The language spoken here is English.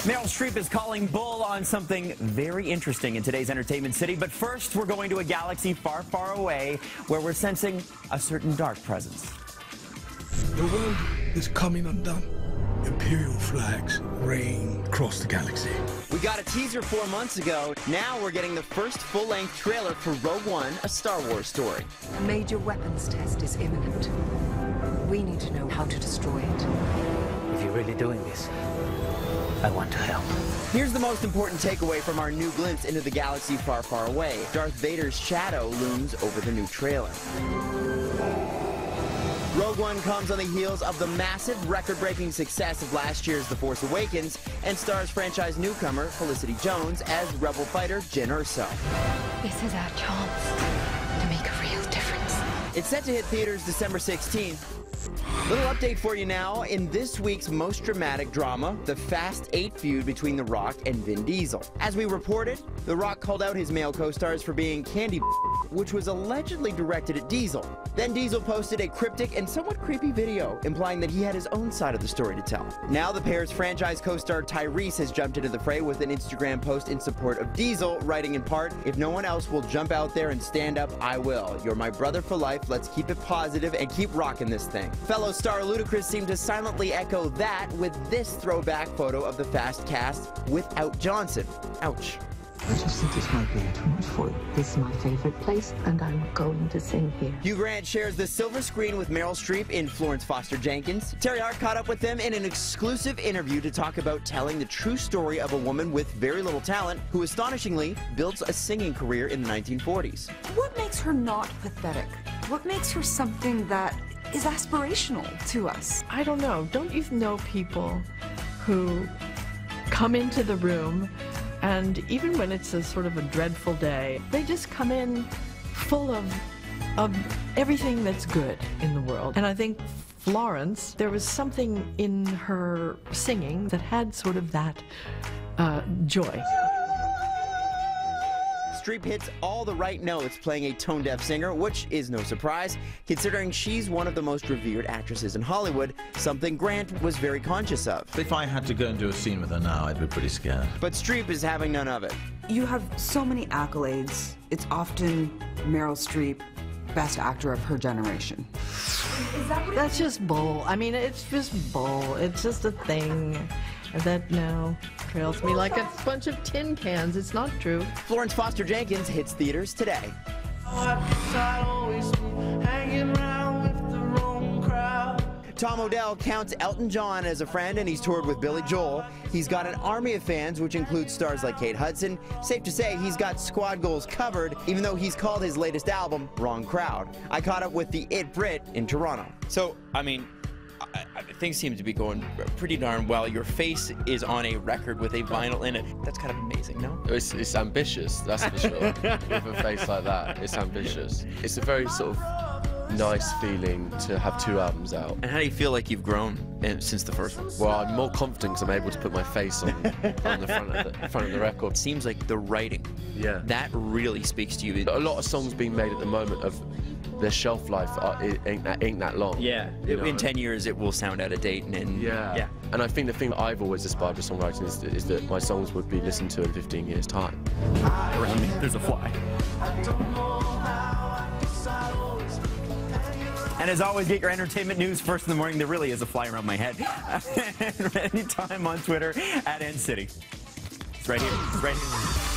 Meryl Streep is calling bull on something very interesting in today's entertainment city. But first, we're going to a galaxy far, far away where we're sensing a certain dark presence. The world is coming undone. Imperial flags reign across the galaxy. We got a teaser 4 months ago. Now we're getting the first full-length trailer for Rogue One, a Star Wars story. A major weapons test is imminent. We need to know how to destroy it. If you're really doing this, I want to help. Here's the most important takeaway from our new glimpse into the galaxy far, far away. Darth Vader's shadow looms over the new trailer. Rogue One comes on the heels of the massive record-breaking success of last year's The Force Awakens and stars franchise newcomer Felicity Jones as rebel fighter Jyn Erso. This is our chance to make a real difference. It's set to hit theaters December 16th. Little update for you now. In this week's most dramatic drama, the Fast 8 feud between The Rock and Vin Diesel. As we reported, The Rock called out his male co-stars for being candy, which was allegedly directed at Diesel. Then Diesel posted a cryptic and somewhat creepy video implying that he had his own side of the story to tell. Now the pair's franchise co-star Tyrese has jumped into the fray with an Instagram post in support of Diesel, writing in part, "If no one else will jump out there and stand up, I will. You're my brother for life. Let's keep it positive and keep rocking this thing." Fellow star Ludacris seemed to silently echo that with this throwback photo of the Fast cast without Johnson. Ouch. I just think this might be too much for you. This is my favorite place, and I'm going to sing here. Hugh Grant shares the silver screen with Meryl Streep in Florence Foster Jenkins. Terry Hart caught up with them in an exclusive interview to talk about telling the true story of a woman with very little talent who astonishingly builds a singing career in the 1940s. What makes her not pathetic? What makes her something that is aspirational to us? I don't know. Don't you know people who come into the room and even when it's a sort of a dreadful day, they just come in full of everything that's good in the world. And I think Florence, there was something in her singing that had sort of that joy. Streep hits all the right notes playing a tone-deaf singer, which is no surprise, considering she's one of the most revered actresses in Hollywood, something Grant was very conscious of. If I had to go and do a scene with her now, I'd be pretty scared. But Streep is having none of it. You have so many accolades. It's often Meryl Streep, best actor of her generation. That's just bull. I mean, it's just bull. It's just a thing that now trails me like a bunch of tin cans. It's not true. Florence Foster Jenkins hits theaters today. Tom Odell counts Elton John as a friend, and he's toured with Billy Joel. He's got an army of fans, which includes stars like Kate Hudson. Safe to say he's got squad goals covered, even though he's called his latest album Wrong Crowd. I caught up with the It Brit in Toronto. So, I mean, things seem to be going pretty darn well. Your face is on a record with a vinyl in it. That's kind of amazing, no? It's ambitious, that's for sure. With a face like that, it's ambitious. It's a very sort of nice feeling to have 2 albums out. And how do you feel like you've grown since the first one? Well, I'm more confident because I'm able to put my face on the front of the record. It seems like the writing, that really speaks to you. A lot of songs being made at the moment of their shelf life ain't that long. Yeah, you know? In 10 years it will sound out of date. And yeah. And I think the thing that I've always aspired with songwriting is that my songs would be listened to in 15 years' time. Around me, there's a fly. And as always, get your entertainment news first in the morning. There really is a fly around my head. Anytime on Twitter @NCity. It's right here. It's right here.